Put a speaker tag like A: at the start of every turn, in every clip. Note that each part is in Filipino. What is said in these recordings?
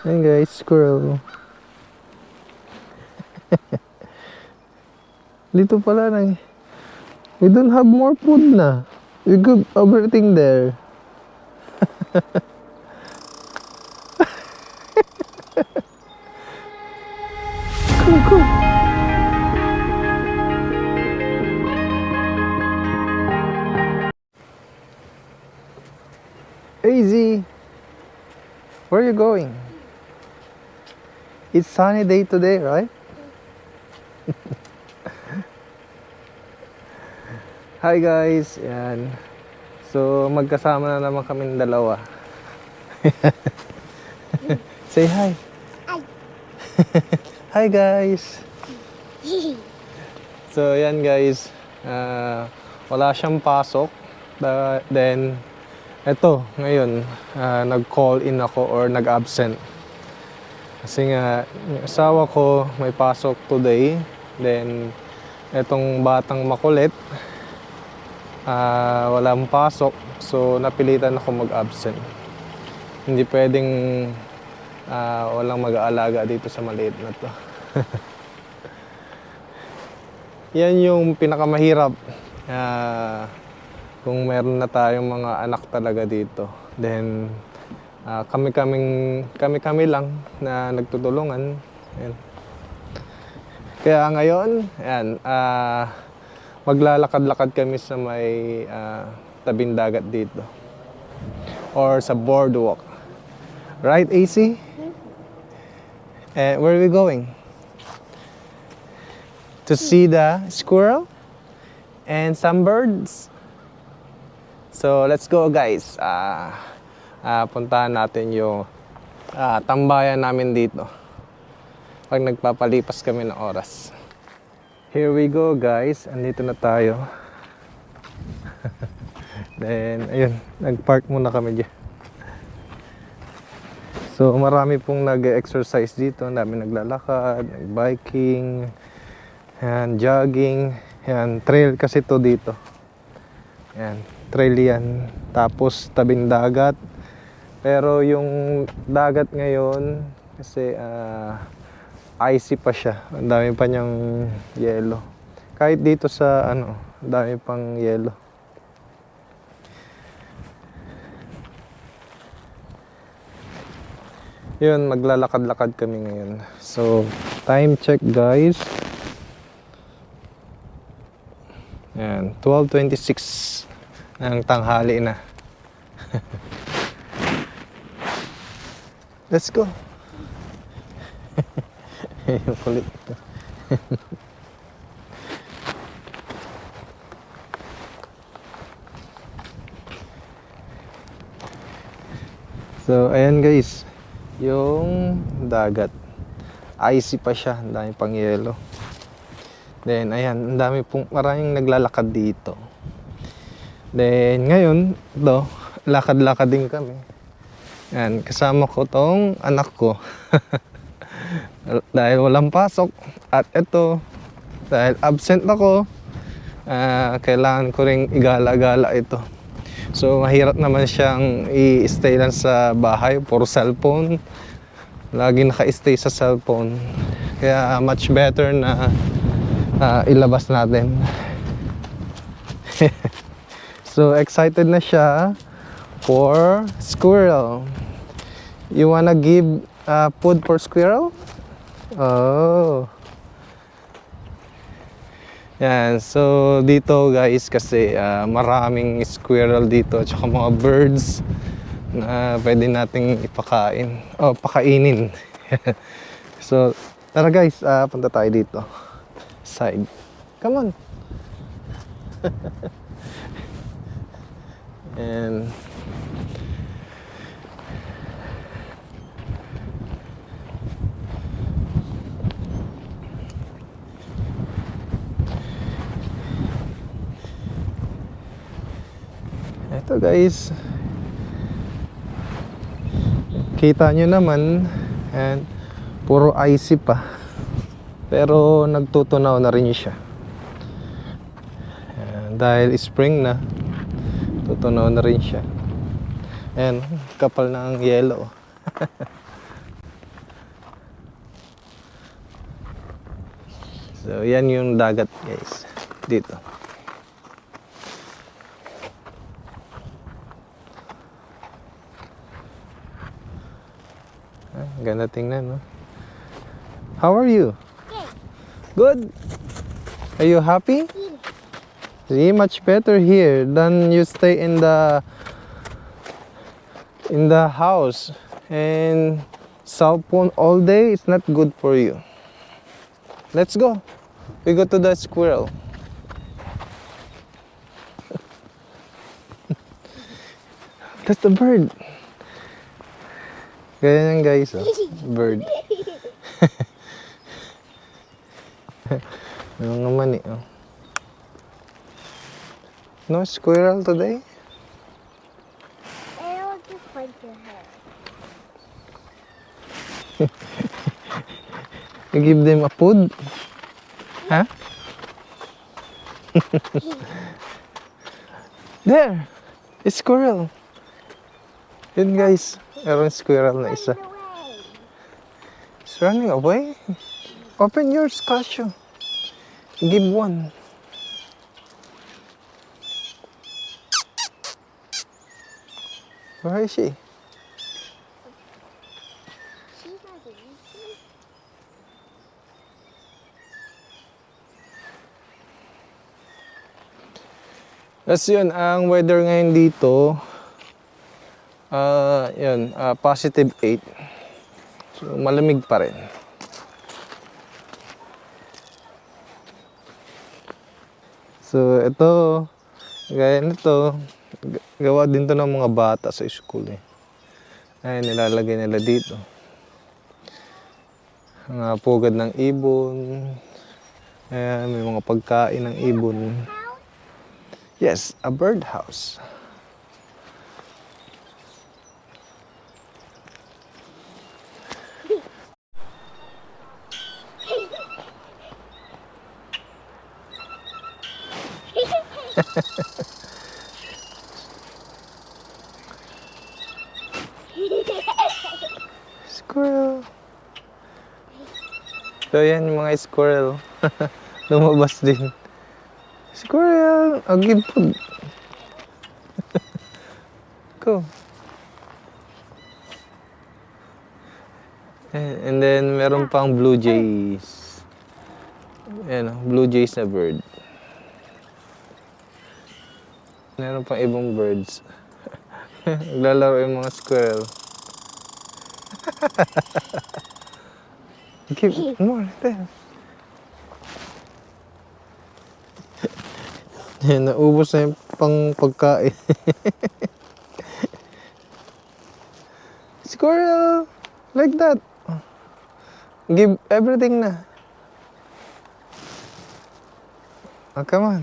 A: Ayan guys, squirrel. Dito pala na. We don't have more food na. We got everything there. Come. Easy. Where are you going? It's sunny day today, right? Hi guys, yan. So magkasama na naman kaming dalawa. Say hi.
B: Hi.
A: Hi guys. So yan guys, wala siyang pasok. Then eto ngayon, nag-call in ako or nag-absent. Kasi nga yung asawa ko may pasok today. Then etong batang makulit, walang pasok, so napilitan ako mag-absent. Hindi pwedeng walang mag-aalaga dito sa maliit na to. Yan yung pinakamahirap kung meron na tayong mga anak talaga dito. Then kami lang na nagtutulungan. Ayan. Kaya ngayon, ayan, maglalakad-lakad kami sa may tabing dagat dito or sa boardwalk, right AC? And where are we going? To see the squirrel and some birds. So let's go guys. Puntahan natin yung tambayan namin dito pag nagpapalipas kami ng oras. Here we go guys, andito na tayo. Then ayun, nag-park muna kami dyan. So marami pong nag-exercise dito, dami naglalakad, biking, yan, jogging, yan, trail kasi to dito. Yan, trail yan. Tapos tabing dagat. Pero yung dagat ngayon kasi icy pa siya. Ang dami pa niyang yelo. Kahit dito sa dami pang yelo. Yun, maglalakad-lakad kami ngayon. So, time check guys. Yan, 12:26 ng tanghali na. Let's go. Yung kulit. So, ayan guys. Yung dagat. Icy pa siya. Ang dami pang yelo. Then, ayan. Ang dami pong maraming naglalakad dito. Then, ngayon, ito, lakad-lakad din kami. Ayan. Kasama ko tong anak ko. Dahil walang pasok. At ito, dahil absent ako, kailangan ko ring igala-gala ito. So mahirap naman siyang i-stay lang sa bahay, puro cellphone. Lagi naka-stay sa cellphone. Kaya much better na ilabas natin. So excited na siya for squirrel. You wanna give food for squirrel? Oh. Yan, so dito guys kasi maraming squirrel dito at saka mga birds na pwede nating ipakain o pakainin. So tara guys, punta tayo dito side. Come on. And ito guys, kita nyo naman, and puro icy pa, pero nagtutunaw na rin siya. Dahil spring na, tutunaw na rin siya. And kapal na ang yellow. So, yan yung dagat, guys. Dito. Ganda tingnan, no? How are you? Good. Are you happy? See, much better here than you stay in the house and cell phone all day. It's not good for you. Let's go. We go to the squirrel. That's the bird. Ganyan guys, oh. Bird. May mga mani, oh. No squirrel today?
B: I want to punch your hair.
A: You give them a food? Huh? There! A squirrel! Yun guys, meron squirrel na isa. It's running away? Open yours, Casio. Give one. Where is she?
B: She's not eating.
A: That's yun, ang weather ngayon dito, positive 8. So, malamig pa rin. So, ito, gaya nito, gawa din to ng mga bata sa school eh. Ayan, nilalagay nila dito. Mga pugad ng ibon. Ayan, may mga pagkain ng ibon. Yes, a birdhouse. Squirrel. So yan yung mga squirrel. Lumabas din. Squirrel! I'll give food. Go. And then meron pang blue jays. Ayan, blue jays na bird. Meron pang ibang birds. Naglalaro yung mga squirrel. Give more. There. Yan, naubos na yung pang pagkain. Squirrel! Like that. Give everything na. Oh, come on.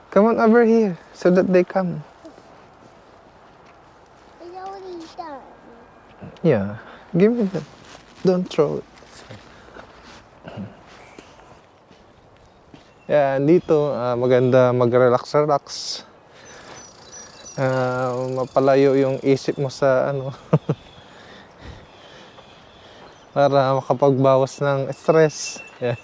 A: Come on over here so that they come.
B: It's already done.
A: Yeah. Give me that. Don't throw it. Yeah, dito maganda mag-relax-relax. Mapalayo yung isip mo sa ano. Para makapagbawas ng stress. Yeah.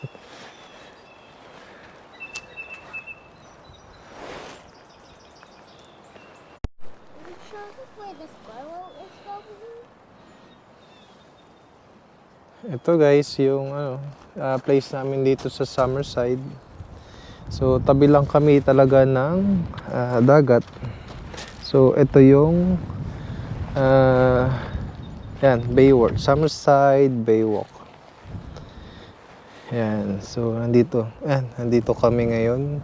B: Are you sure that's where the squirrel is going?
A: Ito guys, yung place namin dito sa Summerside. So tabi lang kami talaga ng dagat. So ito yung yan, Baywalk, Summerside Baywalk. Yan, so nandito kami ngayon.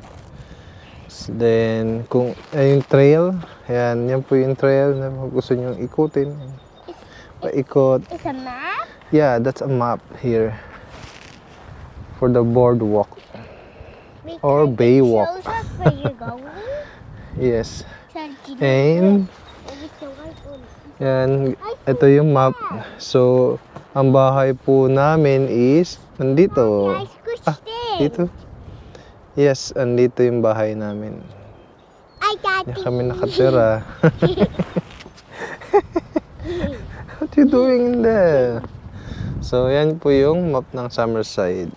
A: Then kung yung trail, yan po yung trail na gusto niyo ikutin. Paikot.
B: It's a map?
A: Yeah, that's a map here for the boardwalk or baywalk.
B: It shows us where you're going.
A: Yes.
B: So,
A: And yan, ito yung map. So, ang bahay po namin is nandito.
B: nice question.
A: Dito. Yes, andito yung bahay namin.
B: I got
A: Diyan kami nakatira. What you doing in there? So, yan po yung map ng Summerside.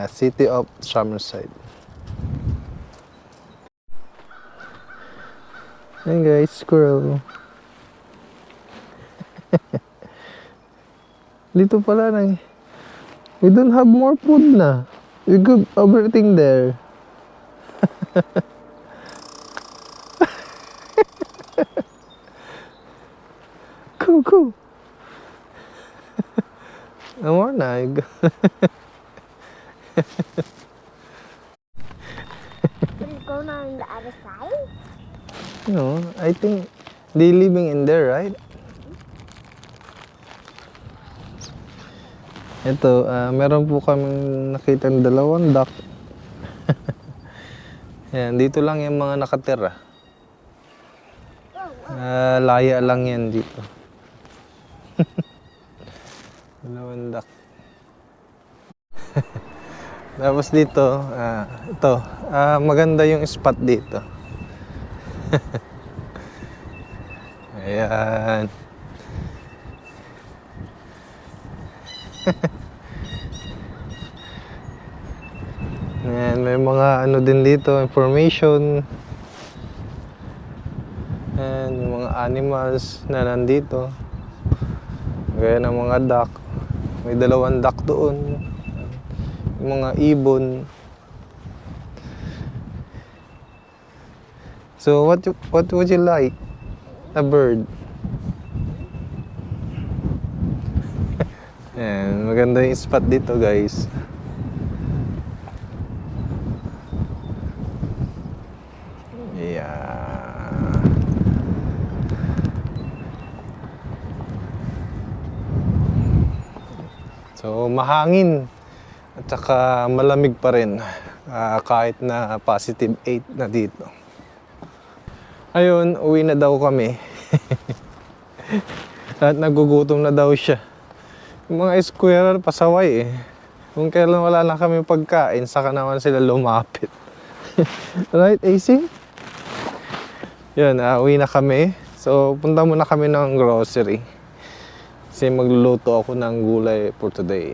A: City of Summerside. Hey guys, squirrel. Dito pala na. We don't have more food na. We got everything there. Go. No more na.
B: Will it go on the other side?
A: No, I think they living in there, right? Ito, meron po kaming nakita ng dalawang duck. Yan, dito lang yung mga nakatira. Laya lang yan dito. Dalawang duck. Tapos dito, ito, maganda yung spot dito. Ayan. Ayan, may mga ano din dito, information. Ayan, yung mga animals na nandito. Gaya ng mga duck. May dalawang duck doon. Yung mga ibon. So what would you like? A bird. Ayan, maganda yung spot dito, guys. Yeah. So mahangin at saka malamig pa rin kahit na positive 8 na dito. Ayun, uwi na daw kami. At nagugutom na daw siya. Yung mga squirrel pasaway eh. Kung kailan wala na kami pagkain, saka naman sila lumapit. Right, AC? Yun, uwi na kami. So, punta muna kami ng grocery. Kasi magluluto ako ng gulay for today.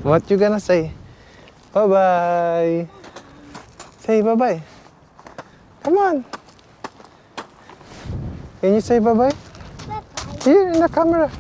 A: What you gonna say? Bye-bye. Say bye-bye. Come on. Can you say bye-bye?
B: Bye-bye.
A: Here in the camera.